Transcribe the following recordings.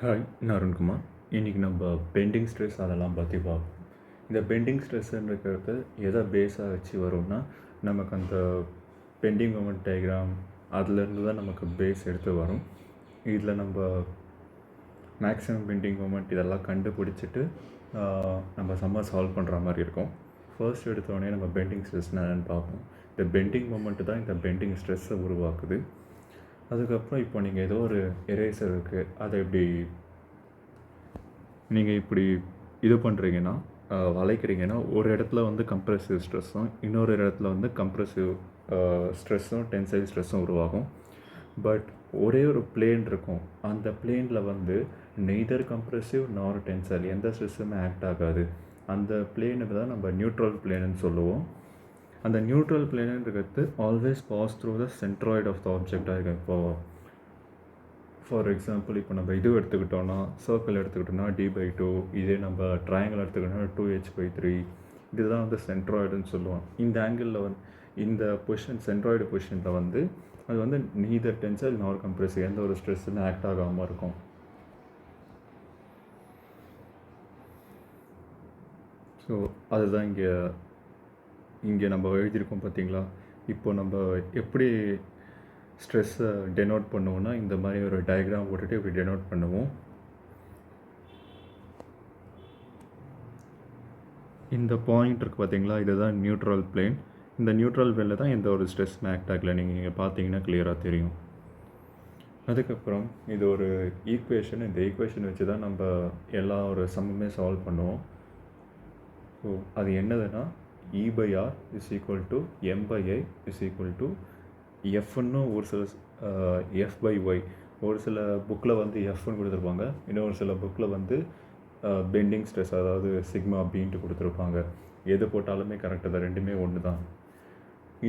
Hi, நான் அருண்குமார். இன்றைக்கி நம்ம பெண்டிங் ஸ்ட்ரெஸ் அதெல்லாம் பற்றி பார்ப்போம். இந்த பெண்டிங் ஸ்ட்ரெஸ்ஸுன்றது எதை பேஸாக வச்சு வரும்னா, நமக்கு அந்த பெண்டிங் மொமெண்ட் டயக்ராம் அதுலேருந்து தான் நமக்கு பேஸ் எடுத்து வரும். இதில் நம்ம மேக்ஸிமம் பெண்டிங் மொமெண்ட் இதெல்லாம் கண்டுபிடிச்சிட்டு நம்ம சம்மர் சால்வ் பண்ணுற மாதிரி இருக்கும். ஃபர்ஸ்ட் எடுத்தோடனே நம்ம பெண்டிங் ஸ்ட்ரெஸ் என்னென்னு பார்ப்போம். இந்த பெண்டிங் மொமெண்ட்டு தான் இந்த பெண்டிங் ஸ்ட்ரெஸ்ஸை உருவாக்குது. அதுக்கப்புறம் இப்போ நீங்கள் ஏதோ ஒரு எரேசர் இருக்குது, அதை நீங்கள் இப்படி இது பண்ணுறீங்கன்னா, வளைக்கிறீங்கன்னா, ஒரு இடத்துல வந்து கம்ப்ரெசிவ் ஸ்ட்ரெஸ்ஸும் இன்னொரு இடத்துல வந்து கம்ப்ரெசிவ் ஸ்ட்ரெஸ்ஸும் டென்சைல் ஸ்ட்ரெஸ்ஸும் உருவாகும். பட் ஒரே ஒரு பிளேன் இருக்கும். அந்த பிளேனில் வந்து நெய்தர் கம்ப்ரெசிவ் நார் டென்சைல் எந்த ஸ்ட்ரெஸ்ஸுமே ஆக்ட் ஆகாது. அந்த பிளேனுக்கு தான் நம்ம நியூட்ரல் பிளேனுன்னு சொல்லுவோம். அந்த நியூட்ரல் பிளேனுன்றது always pass through the centroid of the ஆப்ஜெக்டாக இருக்கும். இப்போது ஃபார் எக்ஸாம்பிள் இப்போ நம்ம இது எடுத்துக்கிட்டோன்னா, சர்க்கிள் எடுத்துக்கிட்டோன்னா d/2, இதே நம்ம ட்ரையாங்கிள் எடுத்துக்கிட்டோன்னா 2h/3, இதுதான் வந்து சென்ட்ராய்டுன்னு சொல்லுவோம். இந்த ஆங்கிளில் வந்து இந்த பொசிஷன் சென்ட்ராய்டு பொசிஷனில் வந்து அது வந்து நீதர் டென்சைல் நார் கம்ப்ரெசிவ் எந்த ஒரு ஸ்ட்ரெஸ்ஸுமே ஆக்ட் ஆகாமல் இருக்கும். ஸோ அதுதான் இங்கே நம்ம எழுதியிருக்கோம் பார்த்தீங்களா. இப்போ நம்ம எப்படி ஸ்ட்ரெஸ்ஸை டெனோட் பண்ணுவோன்னா, இந்த மாதிரி ஒரு டயக்ராம் போட்டுட்டு இப்படி டெனோட் பண்ணுவோம். இந்த பாயிண்ட் இருக்குது பார்த்தீங்களா, இதுதான் நியூட்ரல் பிளேன். இந்த நியூட்ரல் பிளேனில் தான் எந்த ஒரு ஸ்ட்ரெஸ் ஆக்ட் ஆகலை. நீங்கள் பார்த்தீங்கன்னா கிளியராக தெரியும். அதுக்கப்புறம் இது ஒரு ஈக்குவேஷன். இந்த ஈக்குவேஷன் வச்சு தான் நம்ம எல்லா ஒரு சம்முமே சால்வ் பண்ணுவோம். ஸோ அது என்னதுன்னா, E/R is equal to M/I is equal to Fன்னு ஒரு சில F/Y. ஒரு சில புக்கில் வந்து Fன்னு கொடுத்துருப்பாங்க, இன்னொரு சில புக்கில் வந்து பெண்டிங் ஸ்ட்ரெஸ் அதாவது சிக்மா அப்படின்ட்டு கொடுத்துருப்பாங்க. எது போட்டாலுமே கரெக்டாக தான், ரெண்டுமே ஒன்று தான்.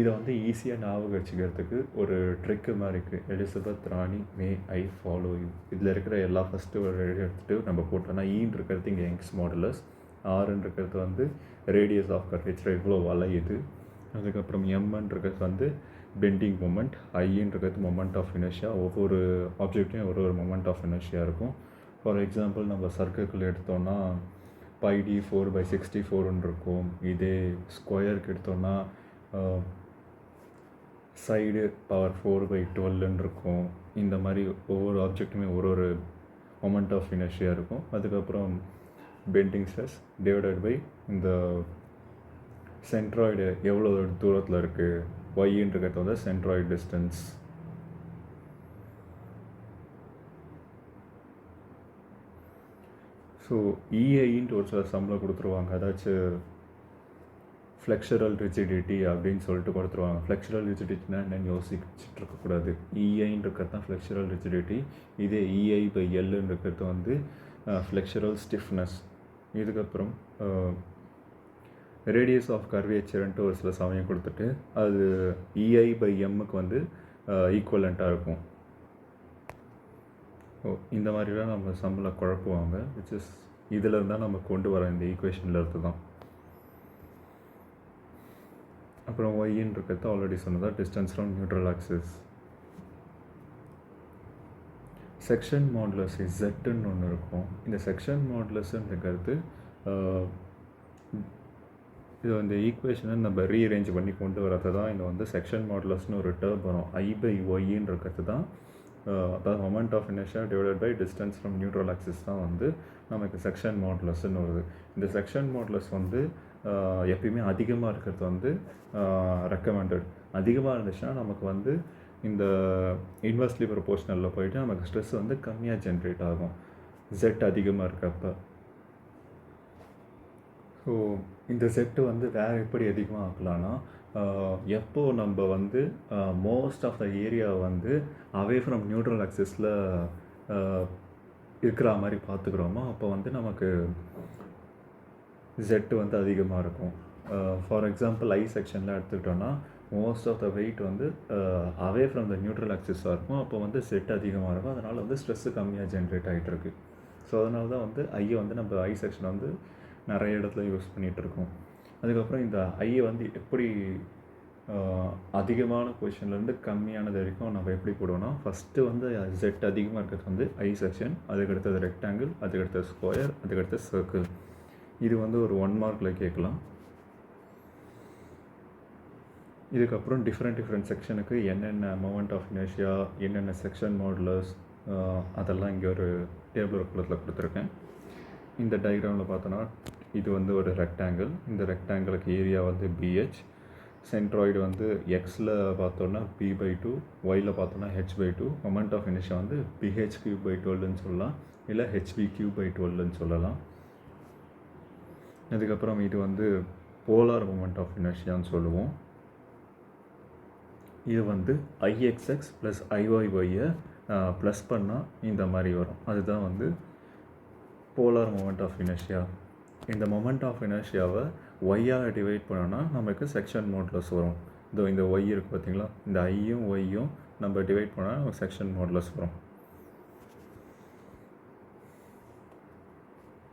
இதை வந்து ஈஸியாக ஞாபகம் வச்சுக்கிறதுக்கு ஒரு ட்ரிக்கு மாதிரி இருக்குது. Elizabeth Rani May I follow you. இதில் இருக்கிற எல்லா ஃபஸ்ட்டு ஒரு எடுத்துகிட்டு நம்ம போட்டோம்னா, ஈன்னு இருக்கிறது இங்கே யங்ஸ் மாடுலஸ், ஆறுன்னு இருக்கிறது வந்து ரேடியஸ் ஆஃப் கர்வேச்சர் இவ்வளோ வளையுது. அதுக்கப்புறம் எம்ன்றது வந்து பெண்டிங் மொமெண்ட், ஐன்றது மொமெண்ட் ஆஃப் இனர்ஷியா. ஒவ்வொரு ஆப்ஜெக்ட்டையும் ஒரு மொமெண்ட் ஆஃப் இனர்ஷியா இருக்கும். ஃபார் எக்ஸாம்பிள் நம்ம சர்க்கிள் எடுத்தோன்னா πd 4/64 இருக்கும். இதே ஸ்கொயருக்கு எடுத்தோன்னா சைடு பவர் 4/12 இருக்கும். இந்த மாதிரி ஒவ்வொரு ஆப்ஜெக்ட்டுமே ஒரு மொமெண்ட் ஆஃப் இனர்ஷியா இருக்கும். அதுக்கப்புறம் பெண்டிங் ஸ்ட்ரெஸ் டிவைடட் பை இந்த சென்ட்ராய்டு எவ்வளோ தூரத்தில் இருக்குது, ஒய்ன்றது வந்து சென்ட்ராய்டு டிஸ்டன்ஸ். ஸோ இஐன்ட்டு ஒரு சில சம்மில் கொடுத்துருவாங்க. அதாச்சும் ஃப்ளெக்சுரல் ரிஜிடிட்டி அப்படின்னு சொல்லிட்டு கொடுத்துருவாங்க. ஃப்ளெக்சுரல் ரிஜிடிட்டினா என்னென்னு யோசிச்சுட்டு இருக்கக்கூடாது. இஐன்னு இருக்கிறது தான் ஃப்ளெக்சுரல் ரிஜிடிட்டி. இதே EI/Lன்னு இருக்கிறது வந்து ஃப்ளெக்சுரல் ஸ்டிஃப்னஸ். இதுக்கப்புறம் ரேடியஸ் ஆஃப் கர்வேச்சர்ன்ட்டு ஒரு சில சமயம் கொடுத்துட்டு அது EI/Mக்கு வந்து ஈக்குவலண்ட்டாக இருக்கும். இந்த மாதிரிலாம் நம்ம சம்மில் குழப்புவாங்க. விச் இஸ் இதில் இருந்தால் நம்ம கொண்டு வர இந்த ஈக்குவேஷனில் இருந்து தான். அப்புறம் ஒய்ன்னு இருக்கிறது ஆல்ரெடி சொன்னதா distance from neutral axis. Section modulus Zன்னு ஒன்று இருக்கும். இந்த செக்ஷன் மாடுலஸ்ன்றது இது இந்த ஈக்குவேஷனை நம்ம ரீஅரேஞ்ச் பண்ணி கொண்டு வரது தான் இங்கே வந்து செக்ஷன் மாடுலஸ்னு ஒரு டேர்ம் வரும். I/Yன்னு இருக்கிறது தான் அதாவது moment of inertia divided by distance from neutral axis தான் வந்து நமக்கு செக்ஷன் மாடுலஸ்ன்னு வருது. இந்த செக்ஷன் மாடுலஸ் வந்து எப்பயுமே அதிகமாக இருக்கிறது வந்து ரெக்கமெண்டட். அதிகமாக இருந்துச்சுன்னா நமக்கு வந்து இந்த இன்வெர்ஸ்லி ப்ரொபோர்ஷனலில் போயிட்டு நமக்கு ஸ்ட்ரெஸ் வந்து கம்மியாக ஜென்ரேட் ஆகும் Z அதிகமாக இருக்கப்போ. ஸோ இந்த செட்டு வந்து வேறு எப்படி அதிகமாக ஆக்கலான்னா, எப்போது நம்ம வந்து மோஸ்ட் ஆஃப் த ஏரியா வந்து அவே ஃப்ரம் நியூட்ரல் ஆக்சிஸில் இருக்கிற மாதிரி பார்த்துக்கிறோமோ அப்போ வந்து நமக்கு Z வந்து அதிகமாக இருக்கும். ஃபார் எக்ஸாம்பிள் ஐ செக்ஷனில் எடுத்துக்கிட்டோன்னா மோஸ்ட் ஆஃப் த வெயிட் வந்து அவே ஃப்ரம் த நியூட்ரல் ஆக்சிஸாக இருக்கும். அப்போ வந்து Z அதிகமாக இருக்கும். அதனால் வந்து ஸ்ட்ரெஸ்ஸு கம்மியாக ஜென்ரேட் ஆகிட்டுருக்கு. ஸோ அதனால தான் வந்து ஐயை வந்து நம்ம ஐ செக்ஷன் வந்து நிறைய இடத்துல யூஸ் பண்ணிகிட்ருக்கோம். அதுக்கப்புறம் இந்த ஐயை வந்து எப்படி அதிகமான பொசிஷன்லேருந்து கம்மியானது வரைக்கும் நம்ம எப்படி போடுவோம்னா, ஃபஸ்ட்டு வந்து Z அதிகமாக இருக்கிறது வந்து I செக்ஷன், அதுக்கடுத்தது ரெக்டாங்கிள், அதுக்கடுத்தது ஸ்கொயர், அதுக்கடுத்தது சர்க்கிள். இது வந்து ஒரு 1 மார்க்கில் கேட்கலாம். இதுக்கப்புறம் டிஃப்ரெண்ட் செக்ஷனுக்கு என்னென்ன மொமெண்ட் ஆஃப் இனர்ஷியா, என்னென்ன செக்ஷன் மாடுலஸ், அதெல்லாம் இங்கே ஒரு டேபிள் குளத்தில் கொடுத்துருக்கேன். இந்த டயக்ராமில் பார்த்தோன்னா இது வந்து ஒரு ரெக்டாங்கிள். இந்த ரெக்டாங்கிளுக்கு ஏரியா வந்து BH. சென்ட்ராய்டு வந்து எக்ஸில் பார்த்தோன்னா P/2, ஒயில் பார்த்தோன்னா H/2. மொமெண்ட் ஆஃப் இனர்ஷியா வந்து BH³/12ன்னு சொல்லலாம், இல்லை HV³/12ன்னு சொல்லலாம். அதுக்கப்புறம் இது வந்து போலார் மொமெண்ட் ஆஃப் இனர்ஷியான்னு சொல்லுவோம். இது வந்து IXX ப்ளஸ் IYYயை ப்ளஸ் பண்ணால் இந்த மாதிரி வரும். அதுதான் வந்து போலார் மொமெண்ட் ஆஃப் இனர்ஷியா. இந்த மொமெண்ட் ஆஃப் இனர்ஷியாவை ஒய்யால் டிவைட் பண்ணோன்னா நமக்கு செக்ஷன் மாடுலஸ் வரும். இதோ இந்த ஒய் இருக்குது பார்த்தீங்களா, இந்த ஐயும் ஒய்யும் நம்ம டிவைட் பண்ணால் நமக்கு செக்ஷன் மாடுலஸ் வரும்.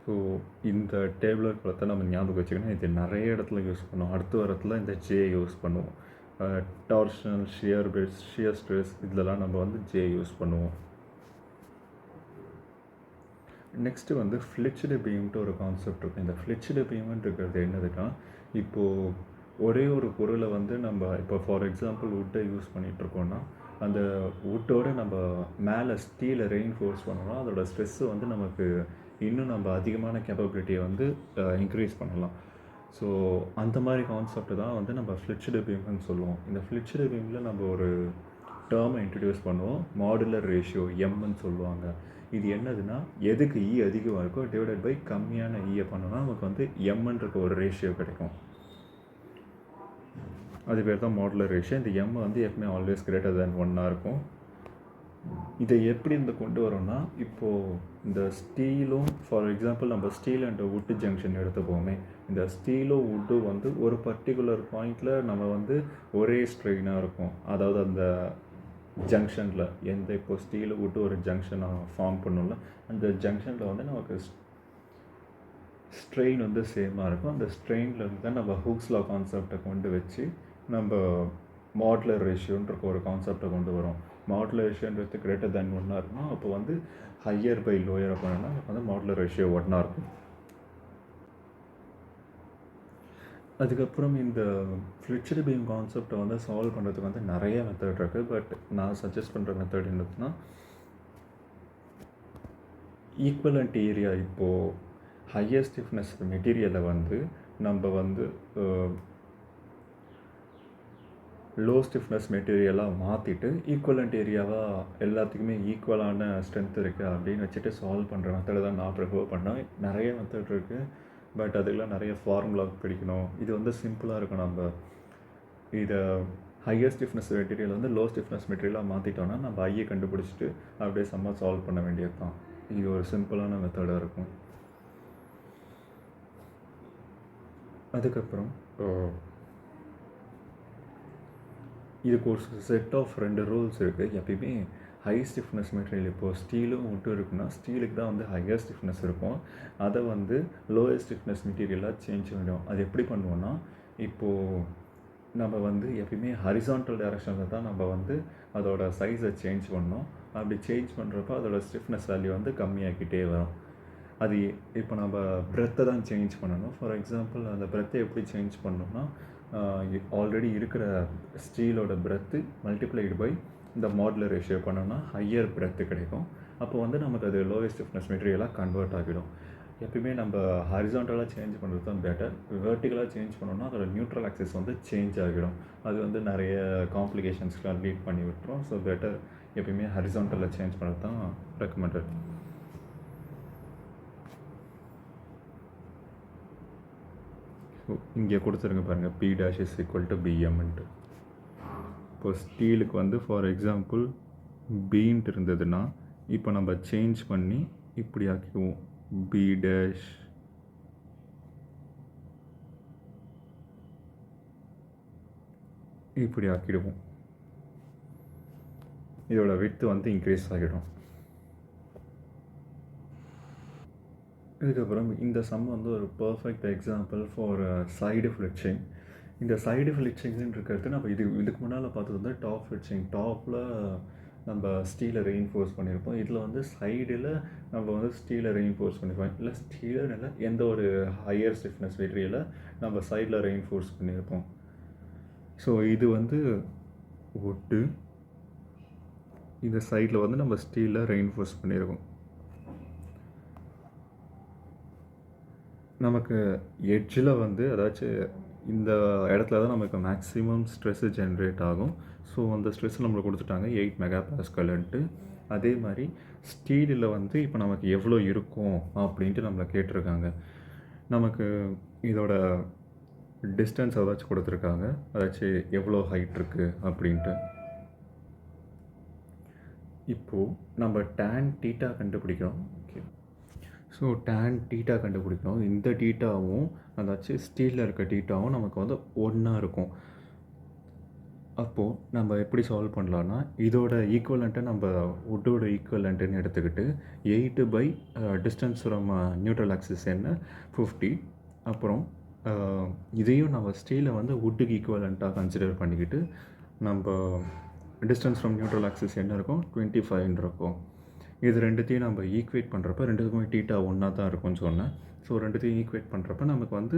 ஸோ இந்த டேபிளர் குளத்தை நம்ம ஞாபகம் வச்சுக்கணும். இது நிறைய இடத்துல யூஸ் பண்ணுவோம். அடுத்த வாரத்தில் இந்த J யூஸ் பண்ணுவோம். டார்ஷனல், ஷியர் பெட்ஸ், ஷியர் ஸ்ட்ரெஸ், இதெல்லாம் நம்ம வந்து J யூஸ் பண்ணுவோம். நெக்ஸ்ட்டு வந்து ஃப்ளிட்ஜ்டு பீம்ன்ட்டு ஒரு கான்செப்ட் இருக்குது. இந்த ஃப்ளிட்ஜ்டு பீம்ன்றது என்னதுன்னா, இப்போது ஒரே ஒரு பொருளை வந்து நம்ம இப்போ ஃபார் எக்ஸாம்பிள் வுட்டை யூஸ் பண்ணிகிட்ருக்கோன்னா, அந்த வுட்டோடு நம்ம மேலே ஸ்டீலை ரெயின்ஃபோர்ஸ் பண்ணோம்னா அதோடய ஸ்ட்ரெஸ்ஸு வந்து நமக்கு இன்னும் நம்ம அதிகமான கேப்பபிலிட்டியை வந்து இன்க்ரீஸ் பண்ணலாம். ஸோ அந்த மாதிரி கான்செப்ட் தான் வந்து நம்ம ஃப்ளிட்ஜ்டு பீம்னு சொல்லுவோம். இந்த ஃப்ளிட்ஜ்டு பீமில் நம்ம ஒரு டேர்மை இன்ட்ரடியூஸ் பண்ணுவோம், மாடுலர் ரேஷியோ, எம்ன்னு சொல்லுவாங்க. இது என்னதுன்னா, எதுக்கு E அதிகமாக இருக்கோ டிவைடட் பை கம்மியான ஈயை பண்ணோன்னா நமக்கு வந்து எம்ன்ற ஒரு ரேஷியோ கிடைக்கும். அது பேர் தான் மாடுலர் ரேஷியோ. இந்த எம் வந்து எப்பவுமே ஆல்வேஸ் கிரேட்டர் தேன் 1 இருக்கும். இதை எப்படி இந்த கொண்டு வரோம்னா, இப்போது இந்த ஸ்டீலும் ஃபார் எக்ஸாம்பிள் நம்ம ஸ்டீல் அண்ட் வுட்டு ஜங்ஷன் எடுத்துப்போமே. இந்த ஸ்டீலும் வுட்டும் வந்து ஒரு பர்டிகுலர் பாயிண்டில் நம்ம வந்து ஒரே ஸ்ட்ரெயினாக இருக்கும். அதாவது அந்த ஜங்ஷனில் இப்போ ஸ்டீலு வுட்டு ஒரு ஜங்ஷனை ஃபார்ம் பண்ணோம்ல, அந்த ஜங்ஷனில் வந்து நமக்கு ஸ்ட்ரெயின் வந்து சேமாக இருக்கும். அந்த ஸ்ட்ரெயினில் இருந்து தான் நம்ம ஹூக்ஸ் லா கான்செப்டை கொண்டு வச்சு நம்ம மாடுலர் ரேஷியோன்ற ஒரு கான்செப்டை கொண்டு வரோம். மாடுலர் ரேஷியோன்றது கிரேட்டர் தேன் 1 இருக்குன்னா அப்போ வந்து ஹையர் பை லோயர் பண்ணோன்னா வந்து மாடுலர் ரேஷியோ 1 இருக்கும். அதுக்கப்புறம் இந்த ஃப்ளிட்ஜ்டு பீம் கான்செப்டை வந்து சால்வ் பண்ணுறதுக்கு வந்து நிறைய மெத்தட் இருக்குது. பட் நான் சஜஸ்ட் பண்ணுற மெத்தட் என்னதுன்னா, ஈக்குவலண்ட் ஏரியா, இப்போது ஹையர் ஸ்டிஃப்னஸ் மெட்டீரியலை வந்து நம்ம வந்து லோ ஸ்டிஃப்னஸ் மெட்டீரியலாக மாற்றிட்டு ஈக்குவலண்ட் ஏரியாவாக எல்லாத்துக்குமே ஈக்குவலான ஸ்ட்ரென்த் இருக்குது அப்படின்னு வச்சுட்டு சால்வ் பண்ணுற மெத்தடை தான் நான் ப்ரிஃபர் பண்ணேன். நிறைய மெத்தட் இருக்குது, பட் அதுக்கெலாம் நிறைய ஃபார்முலா படிக்கணும். இது வந்து சிம்பிளாக இருக்கும். நம்ம இதை ஹையர் ஸ்டிஃப்னஸ் மெட்டீரியல் வந்து லோ ஸ்டிஃப்னஸ் மெட்டீரியலாக மாற்றிட்டோன்னா நம்ம ஐயை கண்டுபிடிச்சிட்டு அப்படியே செம்ம சால்வ் பண்ண வேண்டியது தான். இது ஒரு சிம்பிளான மெத்தடாக இருக்கும். அதுக்கப்புறம் இதுக்கு ஒரு செட் ஆஃப் 2 ரூல்ஸ் இருக்குது. எப்பயுமே ஹை ஸ்டிஃப்னஸ் மெட்டீரியல், இப்போது ஸ்டீலும் வுட்டும் இருக்குன்னா ஸ்டீலுக்கு தான் வந்து ஹையர் ஸ்டிஃப்னஸ் இருக்கும். அதை வந்து லோயர் ஸ்டிஃப்னஸ் மெட்டீரியலாக சேஞ்ச் பண்ணிடும். அது எப்படி பண்ணுவோன்னா, இப்போது நம்ம வந்து எப்பயுமே ஹரிசான்டல் டைரக்ஷனில் தான் நம்ம வந்து அதோட சைஸை சேஞ்ச் பண்ணோம். அப்படி சேஞ்ச் பண்ணுறப்ப அதோட ஸ்டிஃப்னஸ் வேல்யூ வந்து கம்மியாகிக்கிட்டே வரும். அது இப்போ நம்ம பிரெத்தை தான் சேஞ்ச் பண்ணணும். ஃபார் எக்ஸாம்பிள் அந்த பிரெத்தை எப்படி சேஞ்ச் பண்ணோம்னா, ஆல்ரெடி இருக்கிற ஸ்டீலோட பிரெத்து மல்டிப்ளைடு பை இந்த மாடுலர் ரேஷியோ பண்ணோம்னா ஹையர் பிரெத்து கிடைக்கும். அப்போ வந்து நமக்கு அது லோயர் ஸ்டிஃப்னஸ் மெட்டீரியலாக கன்வெர்ட் ஆகிடும். எப்பயுமே நம்ம ஹாரிசான்டலாக சேஞ்ச் பண்ணுறது தான் பெட்டர். வெர்டிகலாக சேஞ்ச் பண்ணோம்னா அதோட நியூட்ரல் ஆக்சிஸ் வந்து சேஞ்ச் ஆகிடும். அது வந்து நிறைய காம்ப்ளிகேஷன்ஸ்லாம் லீட் பண்ணி விட்டுரும். ஸோ பெட்டர் எப்பயுமே ஹாரிசான்டலாக சேஞ்ச் பண்ணுறது தான் ரெக்கமெண்டட். இங்கே கொடுத்துருங்க பாருங்கள், P' = BMன்ட்டு. இப்போ ஸ்டீலுக்கு வந்து ஃபார் எக்ஸாம்பிள் Bன்ட்டு இருந்ததுன்னா இப்போ நம்ம சேஞ்ச் பண்ணி இப்படி ஆக்கிடுவோம், B' இப்படி ஆக்கிடுவோம். இதோட விட்த் வந்து இன்க்ரீஸ் ஆகிடும். இதுக்கப்புறம் இந்த சம் வந்து ஒரு பர்ஃபெக்ட் எக்ஸாம்பிள் ஃபார் சைடு ஃப்ளிட்ஜிங். இந்த சைடு ஃபிளிச்சிங்னு இருக்கிறது நம்ம இதுக்கு முன்னால் பார்த்தது வந்து டாப் ஃபிளிச்சிங். டாப்பில் நம்ம ஸ்டீலை ரெயின்ஃபோர்ஸ் பண்ணியிருப்போம். இதில் வந்து சைடில் நம்ம வந்து ஸ்டீலை ரெயின்ஃபோர்ஸ் பண்ணியிருப்போம். இல்லை ஸ்டீலர் இல்லை, எந்த ஒரு ஹையர் ஸ்டிஃப்னஸ் மெட்டீரியலை நம்ம சைடில் ரெயின்ஃபோர்ஸ் பண்ணியிருப்போம். ஸோ இது வந்து வுட்டு, இந்த சைடில் வந்து நம்ம ஸ்டீலில் ரெயின்ஃபோர்ஸ் பண்ணியிருக்கோம். நமக்கு எட்ஜில் வந்து அதாச்சும் இந்த இடத்துல தான் நமக்கு மேக்ஸிமம் ஸ்ட்ரெஸ்ஸு ஜென்ரேட் ஆகும். ஸோ அந்த ஸ்ட்ரெஸ் நம்மளுக்கு கொடுத்துட்டாங்க 8 மெகாபாஸ்கல்ன்ட்டு. அதே மாதிரி ஸ்டீலில் வந்து இப்போ நமக்கு எவ்வளோ இருக்கும் அப்படின்ட்டு நம்மளை கேட்டிருக்காங்க. நமக்கு இதோட டிஸ்டன்ஸ் ஏதாச்சும் கொடுத்துருக்காங்க, அதாச்சும் எவ்வளோ ஹைட் இருக்குது அப்படின்ட்டு. இப்போது நம்ம tan தீட்டா கண்டுபிடிக்கிறோம். ஓகே, ஸோ tan தீட்டா கண்டுபிடிக்கணும். இந்த தீட்டாவும் அதாச்சும் ஸ்டீலில் இருக்க தீட்டாவும் நமக்கு வந்து ஒன்றா இருக்கும். அப்போது நம்ம எப்படி சால்வ் பண்ணலான்னா, இதோட ஈக்குவலண்ட்டை நம்ம வுட்டோட ஈக்குவலண்ட்டுன்னு எடுத்துக்கிட்டு 8 by distance from neutral axis என்ன 50. அப்புறம் இதையும் நம்ம ஸ்டீலை வந்து வுட்டுக்கு ஈக்குவலண்ட்டாக கன்சிடர் பண்ணிக்கிட்டு நம்ம டிஸ்டன்ஸ் ஃப்ரம் நியூட்ரல் ஆக்சிஸ் என்ன இருக்கும் 25 இருக்கும். இது ரெண்டுத்தையும் நம்ம ஈக்குவேட் பண்ணுறப்ப ரெண்டுத்துக்குமே தீட்டா ஒன்றா தான் இருக்கும்னு சொன்னேன். ஸோ ரெண்டுத்தையும் ஈக்குவேட் பண்ணுறப்ப நமக்கு வந்து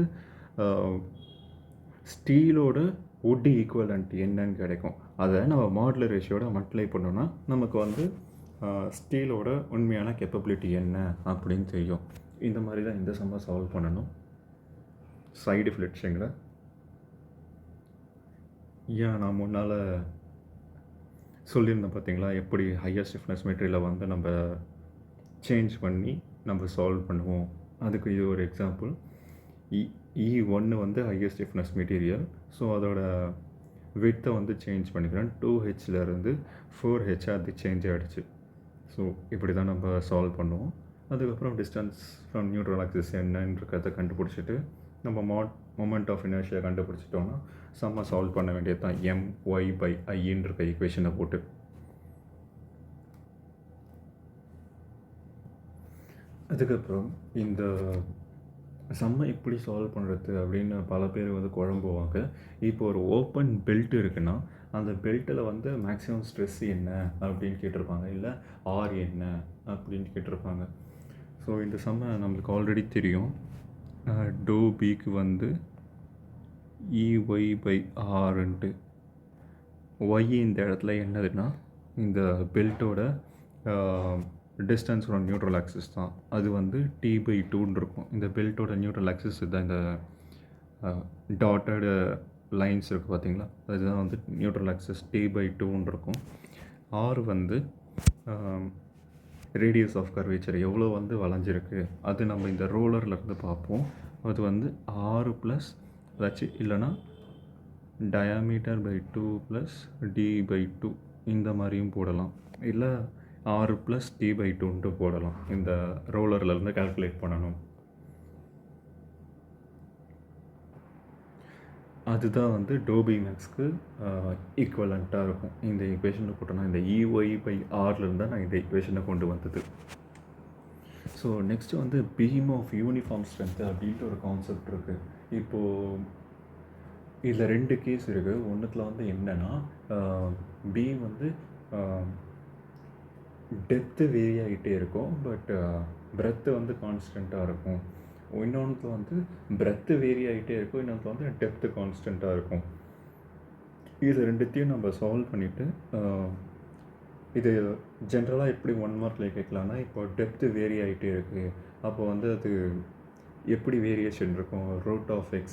ஸ்டீலோட வுட் ஈக்குவலண்ட் என்னன்னு கிடைக்கும். அதை நம்ம மாடுலர் ரேஷியோட மல்டிப்ளை பண்ணோன்னா நமக்கு வந்து ஸ்டீலோட உண்மையான கேப்பபிலிட்டி என்ன அப்படின்னு தெரியும். இந்த மாதிரி தான் இந்த சம்மை சால்வ் பண்ணணும். சைடு ஃபிளிட்சிங்கில் ஏன் நான் முன்னால் சொல்லியிருந்தேன் பார்த்தீங்களா, எப்படி ஹையர் ஸ்டிஃப்னஸ் மெட்டீரியலை வந்து நம்ம சேஞ்ச் பண்ணி நம்ம சால்வ் பண்ணுவோம். அதுக்கு இது ஒரு எக்ஸாம்பிள். E1 வந்து ஹையர் ஸ்டிஃப்னஸ் மெட்டீரியல். ஸோ அதோட விட்த்தை வந்து சேஞ்ச் பண்ணிக்கிறேன். 2Hலேருந்து 4H அது சேஞ்ச் ஆகிடுச்சு. ஸோ இப்படி தான் நம்ம சால்வ் பண்ணுவோம். அதுக்கப்புறம் டிஸ்டன்ஸ் ஃப்ரம் நியூட்ரல் ஆக்சிஸ் என்னன்றதை கண்டுபிடிச்சிட்டு நம்ம மொமெண்ட் ஆஃப் இனர்ஷியா கண்டுபிடிச்சிட்டோன்னா சம்மை சால்வ் பண்ண வேண்டியது தான். My/I இருக்க ஈக்குவேஷனை போட்டு. அதுக்கப்புறம் இந்த சம்மை எப்படி சால்வ் பண்ணுறது அப்படின்னு பல பேர் வந்து குழம்புவாங்க. இப்போ ஒரு ஓப்பன் பெல்ட் இருக்குன்னா அந்த பெல்ட்டில் வந்து மேக்ஸிமம் ஸ்ட்ரெஸ் என்ன அப்படின்னு கேட்டிருப்பாங்க, இல்லை ஆர் என்ன அப்படின்னு கேட்டிருப்பாங்க. ஸோ இந்த சம்மை நம்மளுக்கு ஆல்ரெடி தெரியும். டோ பிக்கு வந்து EY/Rன்ட்டு. ஒய் இந்த இடத்துல என்னதுன்னா இந்த பெல்ட்டோட டிஸ்டன்ஸ் ஃப்ரம் நியூட்ரல் ஆக்சிஸ் தான். அது வந்து T/2ன்னு இருக்கும். இந்த பெல்ட்டோட நியூட்ரல் ஆக்சிஸ் தான் இந்த டாட்டட் லைன்ஸ் இருக்குது பார்த்தீங்களா, அதுதான் வந்து நியூட்ரல் ஆக்சிஸ் T/2ன்னு இருக்கும். ஆர் வந்து ரேடியஸ் ஆஃப் கர்வேச்சர் எவ்வளோ வந்து வளைஞ்சிருக்கு அது நம்ம இந்த ரோலர்லேருந்து பார்ப்போம். அது வந்து 6 + அதாச்சும் இல்லைனா diameter/2 + D/2 இந்த மாதிரியும் போடலாம், இல்லை 6 + T/2ன்ட்டு போடலாம். இந்த ரோலர்லேருந்து கால்குலேட் பண்ணணும். அதுதான் வந்து டோபி மேக்ஸ்க்கு ஈக்குவலண்ட்டாக இருக்கும். இந்த ஈக்குவேஷனில் போட்டோன்னா இந்த EY/Rலேருந்து தான் நான் இந்த ஈக்குவேஷனை கொண்டு வந்தது. ஸோ நெக்ஸ்ட்டு வந்து பீம் ஆஃப் யூனிஃபார்ம் ஸ்ட்ரென்த்து அப்படின்ட்டு ஒரு கான்செப்ட் இருக்குது. இப்போது இதில் 2 கேஸ் இருக்குது. ஒன்றுத்தில் வந்து என்னென்னா பீம் வந்து டெப்த்து வேரி ஆகிட்டே இருக்கும், பட் பிரெத்து வந்து கான்ஸ்டண்ட்டாக இருக்கும். இன்னொன்றுத்தில் வந்து பிரெத்து வேரி ஆகிட்டே இருக்கும், இன்னொன்றுத்தில் வந்து டெப்த்து கான்ஸ்டண்ட்டாக இருக்கும். இது ரெண்டுத்தையும் நம்ம சால்வ் பண்ணிவிட்டு இது ஜென்ரலாக எப்படி 1 மார்க்கில் கேட்கலான்னா, இப்போ டெப்த்து வேரி ஆகிட்டே இருக்குது, அப்போ வந்து அது எப்படி வேரியேஷன் இருக்கும், √(x)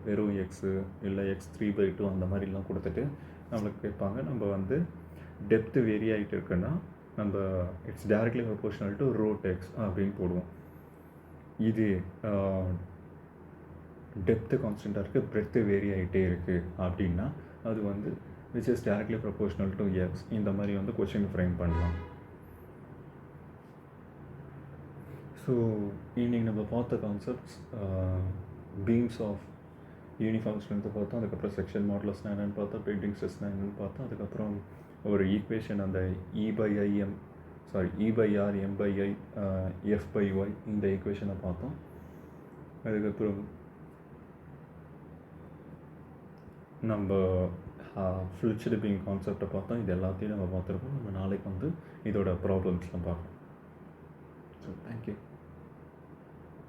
வெறும் எக்ஸு இல்லை x3/2 அந்த மாதிரிலாம் கொடுத்துட்டு நம்மளுக்கு கேட்பாங்க. நம்ம வந்து டெப்த்து வேரி ஆகிட்டு இருக்குன்னா நம்ம it's directly proportional to √x அப்படின்னு போடுவோம். இது டெப்த்து கான்ஸ்டண்ட்டாக இருக்குது, பிரெத்து வேரி ஆகிட்டே இருக்குது அப்படின்னா அது வந்து which is directly proportional to x. இந்த மாதிரி வந்து கொஸ்டின் ஃப்ரேம் பண்ணலாம். ஸோ இன்றைக்கி நம்ம பார்த்த concepts beams of uniform strength பார்த்தோம். அதுக்கப்புறம் செக்ஷன் மாடுலஸ்னால் என்னென்னு பார்த்தோம், பெயிண்டிங் ஸ்ட்ரெஸ்னால் என்னென்னு பார்த்தோம். அதுக்கப்புறம் ஒரு ஈக்குவேஷன் அந்த E/R M/I F/y இந்த ஈக்குவேஷனை பார்த்தோம். அதுக்கப்புறம் நம்ம ஃப்ளிக்ஸ்டு பீயிங் கான்செப்டை பார்த்தோம். இது எல்லாத்தையும் நம்ம பார்த்துருக்கோம். நம்ம நாளைக்கு வந்து இதோட ப்ராப்ளம்ஸ்லாம் பார்க்கலாம். So thank you.